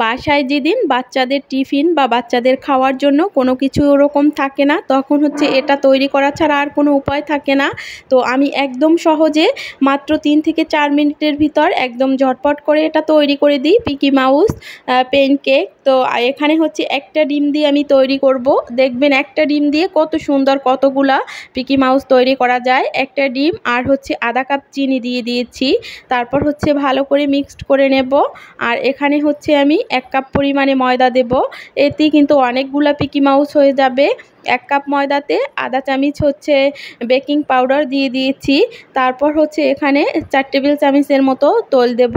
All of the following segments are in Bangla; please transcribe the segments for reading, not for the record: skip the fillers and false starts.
বাসায় যেদিন বাচ্চাদের টিফিন বা বাচ্চাদের খাওয়ার জন্য কোনো কিছু ওরকম থাকে না, তখন হচ্ছে এটা তৈরি করা ছাড়া আর কোনো উপায় থাকে না। তো আমি একদম সহজে মাত্র 3 থেকে 4 মিনিটের ভিতর একদম ঝটপট করে এটা তৈরি করে দিই, পিকি মাউস প্যানকেক। তো এখানে হচ্ছে একটা ডিম দিয়ে আমি তৈরি করব। দেখবেন একটা ডিম দিয়ে কত সুন্দর কতগুলা পিকি মাউস তৈরি করা যায়। একটা ডিম আর হচ্ছে আধা কাপ চিনি দিয়ে দিয়েছি। তারপর হচ্ছে ভালো করে মিক্সড করে নেব। আর এখানে হচ্ছে আমি 1 কাপ পরিমাণে ময়দা দেব। এতেই কিন্তু অনেকগুলা পিকি মাউস হয়ে যাবে। 1 কাপ ময়দাতে আধা চামচ হচ্ছে বেকিং পাউডার দিয়ে দিয়েছি। তারপর হচ্ছে এখানে 4 টেবিল চামচের মতো তেল দেব।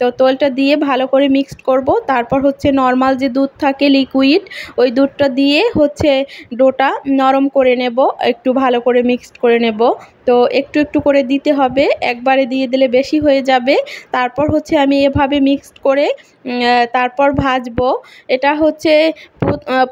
তো তেলটা দিয়ে ভালো করে মিক্সড করব। তারপর হচ্ছে নর্মাল যে দুধ থাকে লিকুইড, ওই দুধটা দিয়ে হচ্ছে ডোটা নরম করে নেব, একটু ভালো করে মিক্সড করে নেব। তো একটু একটু করে দিতে হবে, একবারে দিয়ে দিলে বেশি হয়ে যাবে। তারপর হচ্ছে আমি এভাবে মিক্সড করে তারপর ভাজবো। এটা হচ্ছে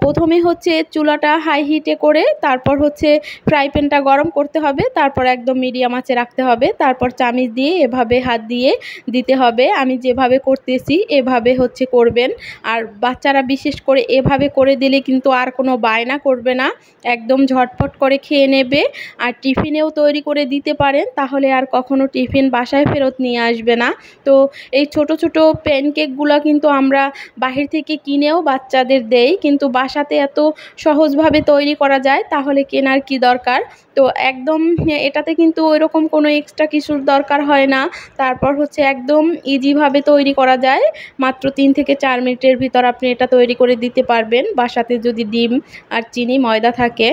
প্রথমে হচ্ছে চুলাটা হাই হিটে করে তারপর হচ্ছে ফ্রাই প্যানটা গরম করতে হবে, তারপর একদম মিডিয়াম আঁচে রাখতে হবে। তারপর চামচ দিয়ে এভাবে হাত দিয়ে দিতে হবে। আমি যেভাবে করতেছি এভাবে হচ্ছে করবেন। আর বাচ্চারা বিশেষ করে এভাবে করে দিলে কিন্তু আর কোনো বায়না করবে না, একদম ঝটপট করে খেয়ে নেবে। আর টিফিনেও তৈরি করে দিতে পারেন, তাহলে আর কখনো টিফিন বাসায় ফেরত নিয়ে আসবে না। তো এই ছোট ছোট প্যানকেকগুলো কিন্তু আমরা বাহির থেকে কিনেও বাচ্চাদের দেই, কিন্তু বাসাতে এত সহজভাবে তৈরি করা যায়, তাহলে কেনার কি দরকার। তো একদম এটাতে কিন্তু ওইরকম কোনো এক্সট্রা কিছুর দরকার হয় না। তারপর হচ্ছে একদম ইজিভাবে তৈরি করা যায়। মাত্র 3 থেকে 4 মিনিটের ভিতর আপনি এটা তৈরি করে দিতে পারবেন, বাসাতে যদি ডিম আর চিনি ময়দা থাকে।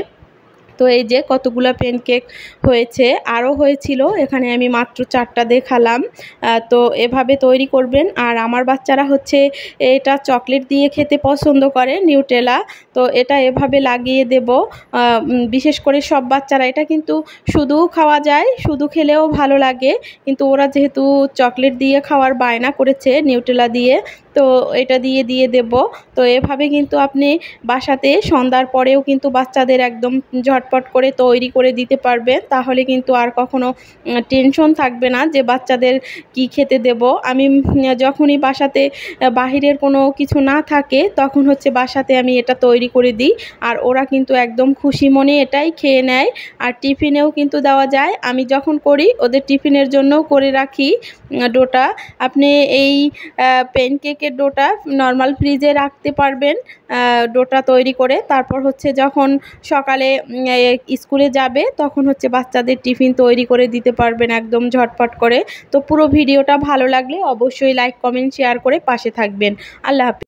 তো এই যে কতগুলো প্যানকেক হয়েছে, আরও হয়েছিল, এখানে আমি মাত্র 4টা দেখালাম। তো এভাবে তৈরি করবেন। আর আমার বাচ্চারা হচ্ছে এটা চকলেট দিয়ে খেতে পছন্দ করে, নিউটেলা। তো এটা এভাবে লাগিয়ে দেব। বিশেষ করে সব বাচ্চারা এটা কিন্তু শুধুও খাওয়া যায়, শুধু খেলেও ভালো লাগে, কিন্তু ওরা যেহেতু চকলেট দিয়ে খাওয়ার বায়না করেছে নিউটেলা দিয়ে, তো এটা দিয়ে দেব। তো এভাবে কিন্তু আপনি বাসাতে সন্ধ্যার পরেও কিন্তু বাচ্চাদের একদম ঝটপট করে তৈরি করে দিতে পারবেন, তাহলে কিন্তু আর কখনো টেনশন থাকবে না যে বাচ্চাদের কি খেতে দেব। আমি যখনই বাসাতে বাহিরের কোনো কিছু না থাকে তখন হচ্ছে বাসাতে আমি এটা তৈরি করে দিই, আর ওরা কিন্তু একদম খুশি মনে এটাই খেয়ে নেয়। আর টিফিনেও কিন্তু দেওয়া যায়, আমি যখন করি ওদের টিফিনের জন্যও করে রাখি ডোটা। আপনি এই প্যানকেকের ডোটা নর্মাল ফ্রিজে রাখতে পারবেন ডোটা তৈরি করে। তারপর হচ্ছে যখন সকালে স্কুলে যাবে তখন হচ্ছে বাচ্চাদের টিফিন তৈরি করে দিতে পারবেন একদম ঝটপট করে। তো পুরো ভিডিওটা ভালো লাগলে অবশ্যই লাইক কমেন্ট শেয়ার করে পাশে থাকবেন। আল্লাহ হাফেজ।